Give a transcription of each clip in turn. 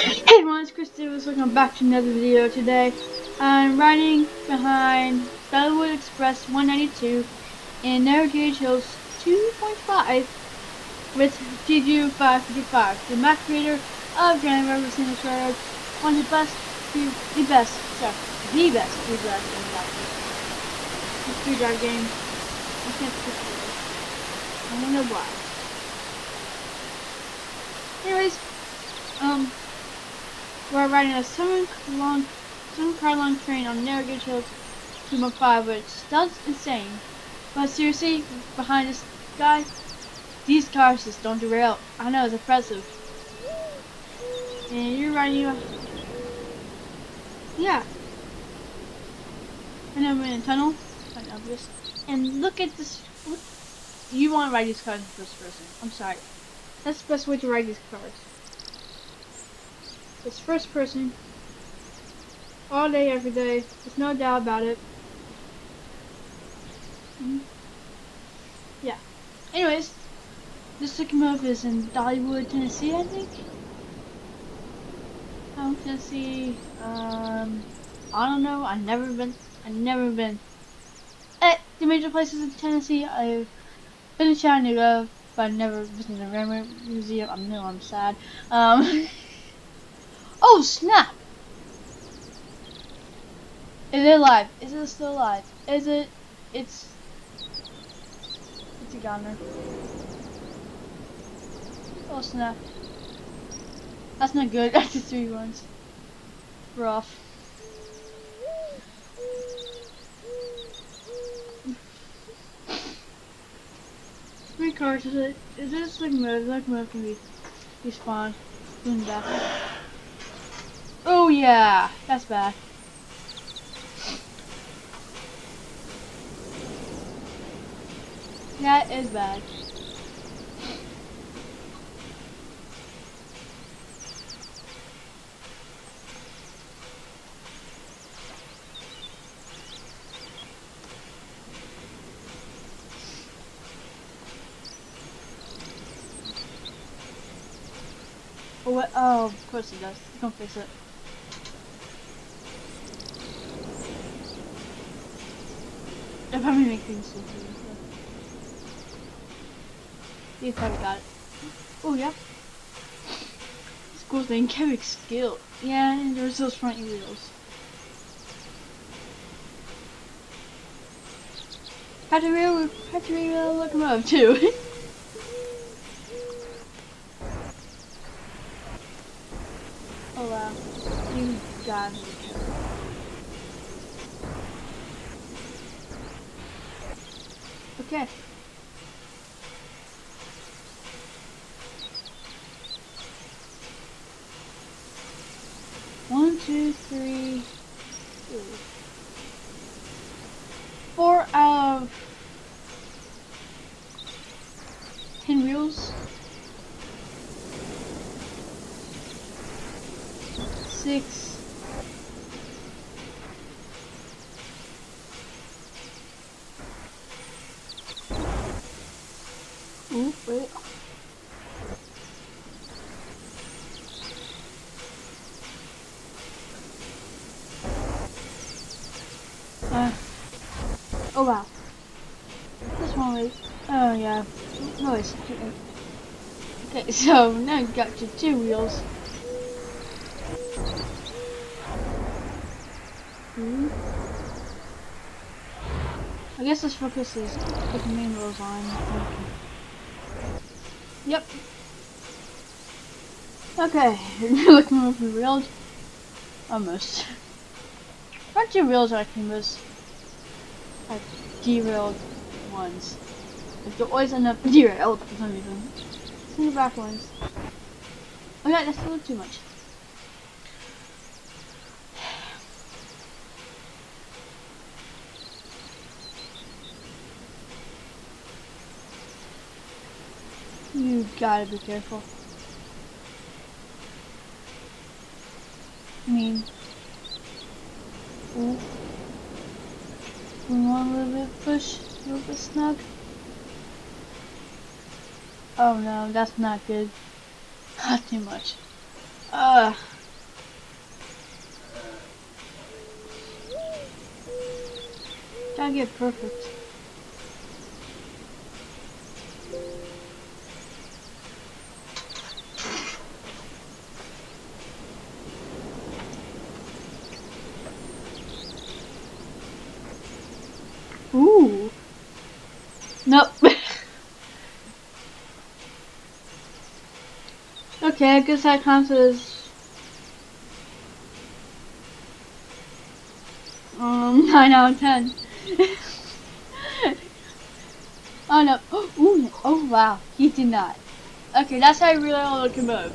Hey everyone, it's Chris Davis. Welcome back to another video. Today I'm riding behind Bellwood Express 192 in Narrow Gauge Hills 2.5 with GGU 555, the Mac creator of Grand River Single Railroad, one of the best speed drive game. I can't speak to it. I don't know why. Anyways, we're riding a 7-car long train on narrow gauge hills 2.5, which sounds insane. But seriously, behind this guy, these cars just don't derail. I know, it's impressive. And you're riding, yeah. And I'm in a tunnel, kind of obvious. And look at this. You want to ride these cars in first person. I'm sorry. That's the best way to ride these cars. It's first person, all day, every day. There's no doubt about it. Yeah. Anyways, this locomotive is in Dollywood, Tennessee, I think. Tennessee. I don't know. I've never been. The major places in Tennessee. I've been to Chattanooga, but I've never visited the Railroad Museum. I know I'm sad. Oh snap! Is it alive? Is it still alive? Is it? It's a goner. Oh snap! That's not good. After 3 runs, rough. 3 cars. Is this locomotive? The locomotive can be respawned. Going back. Oh yeah, that's bad. That is bad. Oh, what? Oh, of course it does. Don't fix it. It'll probably make things so easy. You probably got it. Oh yeah. It's cool thing, Kevin's skill. Yeah, and there's those front wheels. Had to real locomotive too. Oh wow. You gotta be careful. Okay. One, two, three, 4 out of 10 wheels. 6. Ooh, wait. Oh wow. This one was. Oh yeah. Noise. Okay, so now you got your 2 wheels. I guess this focus is put the main wheels on. Yep. Okay, looking over the rails. Almost. Front 2 wheels I can miss. Like derailed ones. Like they always end up derailed for some reason. See the back ones. Okay, that's a little too much. You gotta be careful. I mean, ooh. We want a little bit push, a little bit snug. Oh no, that's not good. Not too much. Uh, gotta get perfect. Ooh. Nope. Okay, I guess that counts as 9 out of 10. Oh no. Ooh. Oh wow. He did not. Okay, that's how I really want to move.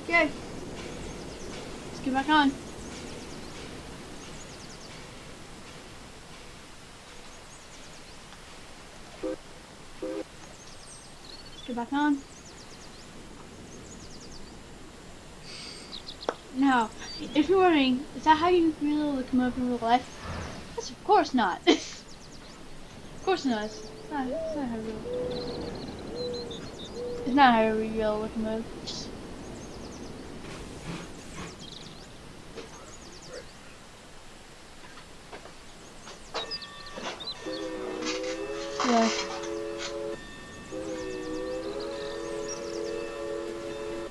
Okay. Let's get back on. Let's get back on. Now, if you're wondering, is that how you really locomotive in real life? Yes, of course not. Of course not. It's not how real. It's not how we real locomotive. Yeah.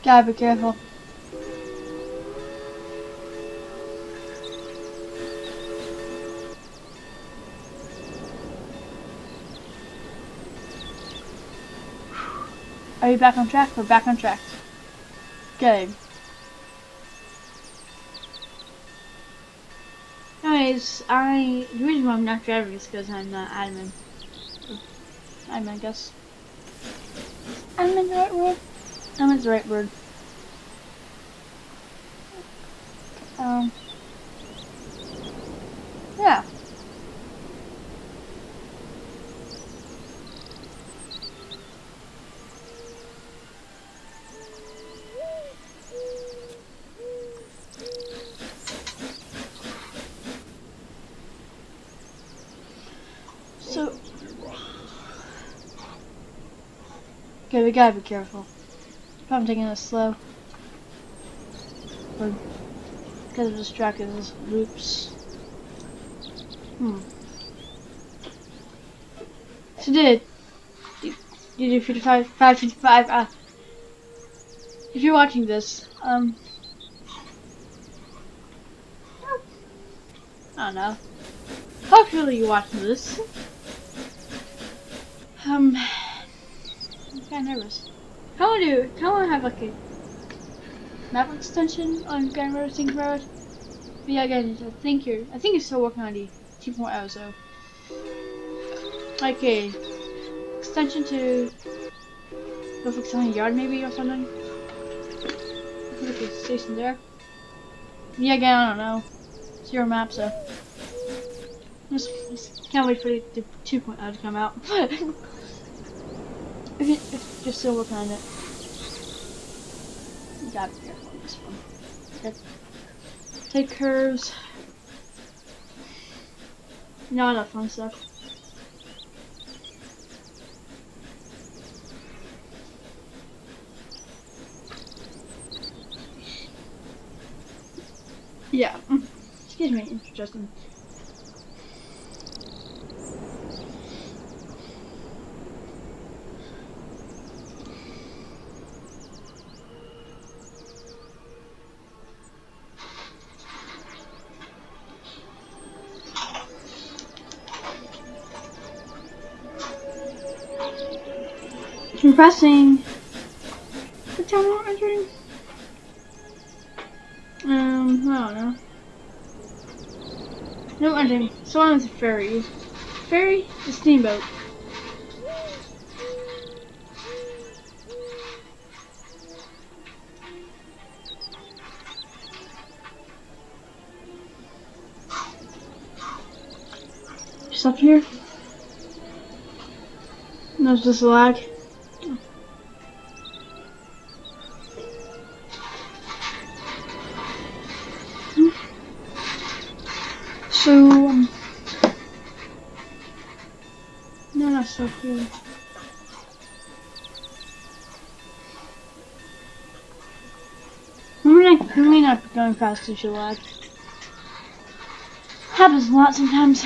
Gotta be careful. Are you back on track? We're back on track. Good. Anyways, the reason why I'm not driving is because I'm not admin. Admin, I guess. Admin's the right word? Admin's the right word. Yeah. So, okay, we gotta be careful. I'm taking this slow. Because of this track is loops. So did 55, 555, if you're watching this, I don't know. Hopefully you're watching this. I'm kinda nervous. Kinda wanna have like a map extension on Grand Road, Sync Road. But yeah, again, I think you're still working on the 2.0, so like a extension to go fix on a yard maybe or something. Put a station there. Yeah, again, I don't know. It's your map, so just can't wait for the 2.0 to come out. if you're still working on it, you gotta be careful on this one. Okay. Take curves. Not enough fun stuff. Yeah. Excuse me, Justin. Compressing the tunnel entering. I don't know. No ending. So on is a ferry. Ferry? The steamboat. Just up here. No, it's just a lag. So, no, not so here. You may not be going fast as you like. Happens a lot sometimes.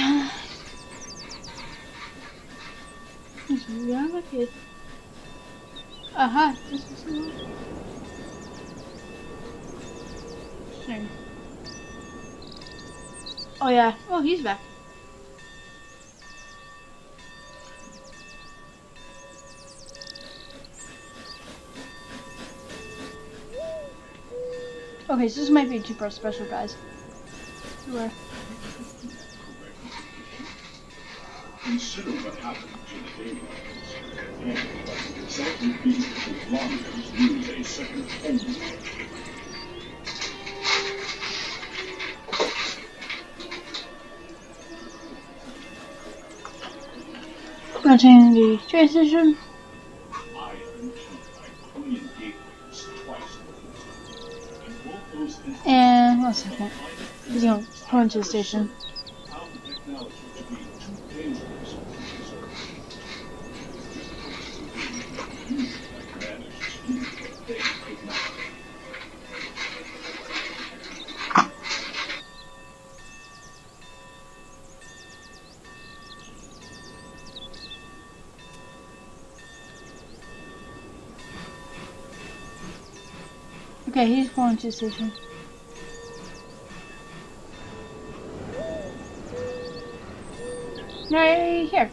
Yeah, okay. Aha, this is interesting. Oh yeah. Oh, he's back. Okay, so this might be a two-part special, guys. Where? Consider what happened to the daylights, and what would exactly be if lawmakers use a second home law. Continuing the transition. I have been killed by Korean gateways twice before, and both those instances And 1 second. He's going to pull into the station. found the technology to be too dangerous for concern. Just folks who didn't use it have managed to do what they could not. Okay, he's pulling into the station. Right here.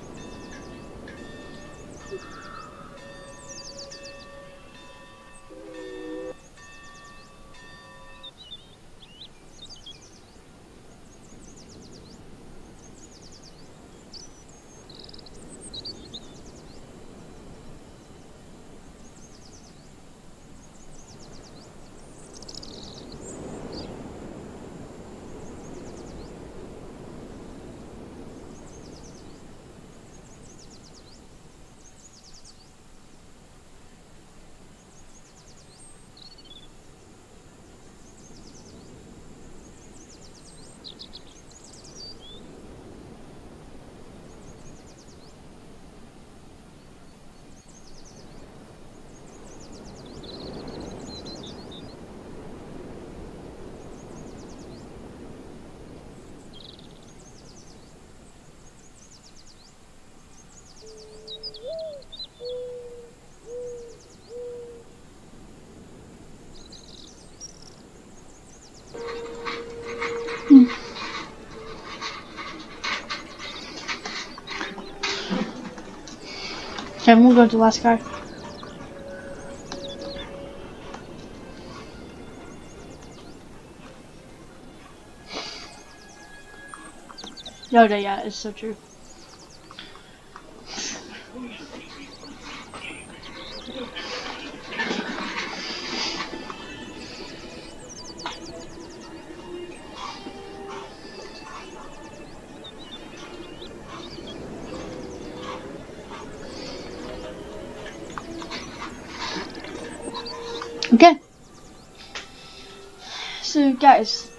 Okay, I'm gonna go to the last car. Yoda, yeah, it's so true. Okay. So, guys,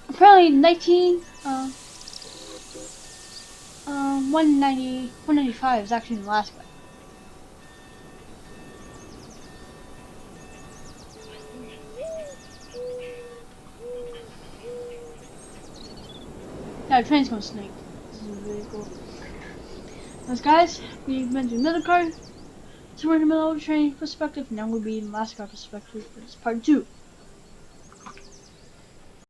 apparently 195 is actually in Alaska. Yeah, the train's gonna snake. This is really cool. As guys, we've been to the middle car, so we're in the middle of the train perspective, now we'll be in the last car perspective. It's part 2.